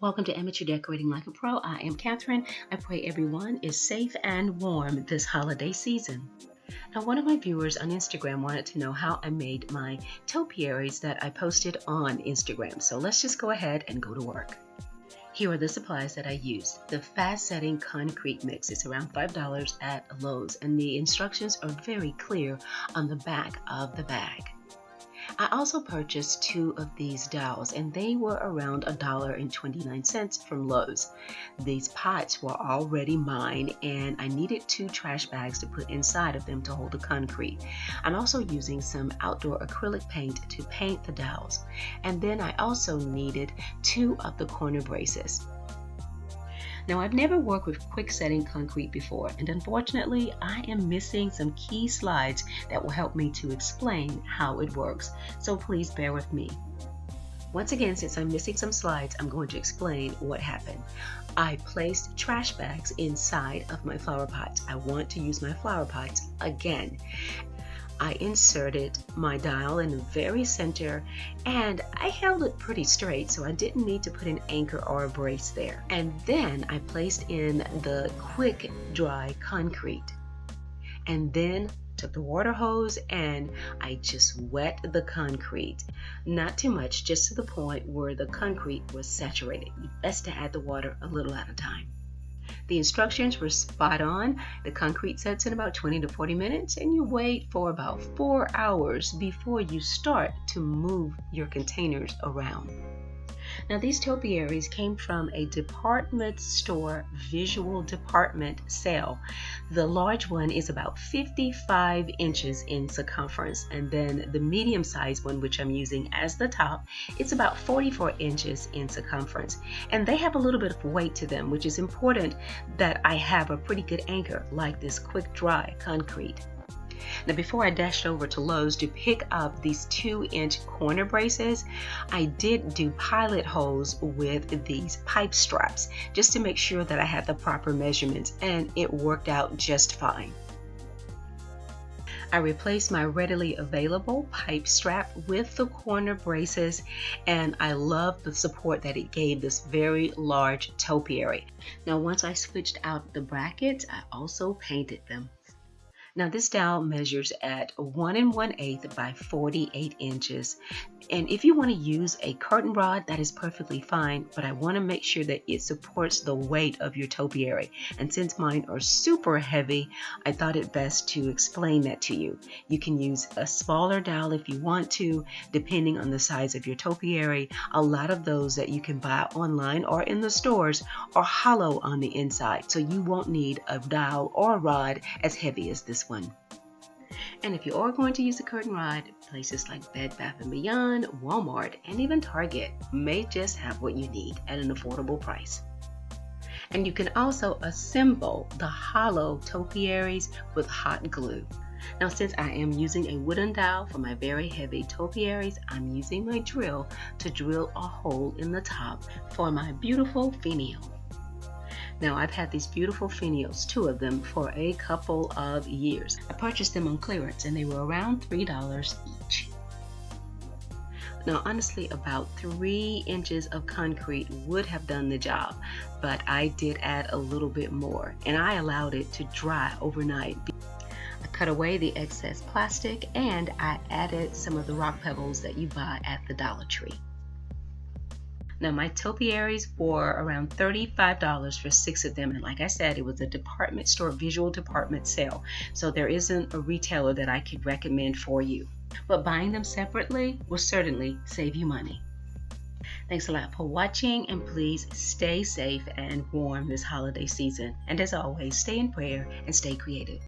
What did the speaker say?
Welcome to Amateur Decorating Like a Pro. I am Catherine. I pray everyone is safe and warm this holiday season. Now, one of my viewers on Instagram wanted to know how I made my topiaries that I posted on Instagram. So let's just go ahead and go to work. Here are the supplies that I used. The fast-setting concrete mix is around $5 at Lowe's, and the instructions are very clear on the back of the bag. I also purchased 2 of these dowels, and they were around $1.29 from Lowe's. These pots were already mine, and I needed 2 trash bags to put inside of them to hold the concrete. I'm also using some outdoor acrylic paint to paint the dowels. And then I also needed 2 of the corner braces. Now, I've never worked with quick setting concrete before, and unfortunately, I am missing some key slides that will help me to explain how it works, so please bear with me. Once again, since I'm missing some slides, I'm going to explain what happened. I placed trash bags inside of my flower pots. I want to use my flower pots again. I inserted my dowel in the very center, and I held it pretty straight, so I didn't need to put an anchor or a brace there. And then I placed in the quick dry concrete, and then took the water hose and I just wet the concrete. Not too much, just to the point where the concrete was saturated. Best to add the water a little at a time. The instructions were spot on. The concrete sets in about 20 to 40 minutes, and you wait for about 4 hours before you start to move your containers around. Now, these topiaries came from a department store visual department sale. The large one is about 55 inches in circumference, and then the medium-sized one, which I'm using as the top, it's about 44 inches in circumference. And they have a little bit of weight to them, which is important that I have a pretty good anchor like this quick dry concrete. Now, before I dashed over to Lowe's to pick up these 2-inch corner braces, I did do pilot holes with these pipe straps just to make sure that I had the proper measurements, and it worked out just fine. I replaced my readily available pipe strap with the corner braces, and I love the support that it gave this very large topiary. Now, once I switched out the brackets, I also painted them. Now, this dowel measures at 1 1/8 by 48 inches. And if you want to use a curtain rod, that is perfectly fine, but I want to make sure that it supports the weight of your topiary. And since mine are super heavy, I thought it best to explain that to you. You can use a smaller dowel if you want to, depending on the size of your topiary. A lot of those that you can buy online or in the stores are hollow on the inside, so you won't need a dowel or a rod as heavy as this one. And if you are going to use a curtain rod, places like Bed Bath & Beyond, Walmart, and even Target may just have what you need at an affordable price. And you can also assemble the hollow topiaries with hot glue. Now, since I am using a wooden dowel for my very heavy topiaries, I'm using my drill to drill a hole in the top for my beautiful finial. Now, I've had these beautiful finials, 2 of them, for a couple of years. I purchased them on clearance, and they were around $3 each. Now, honestly, about 3 inches of concrete would have done the job, but I did add a little bit more, and I allowed it to dry overnight. I cut away the excess plastic, and I added some of the rock pebbles that you buy at the Dollar Tree. Now, my topiaries were around $35 for 6 of them, and like I said, it was a department store visual department sale, so there isn't a retailer that I could recommend for you. But buying them separately will certainly save you money. Thanks a lot for watching, and please stay safe and warm this holiday season. And as always, stay in prayer and stay creative.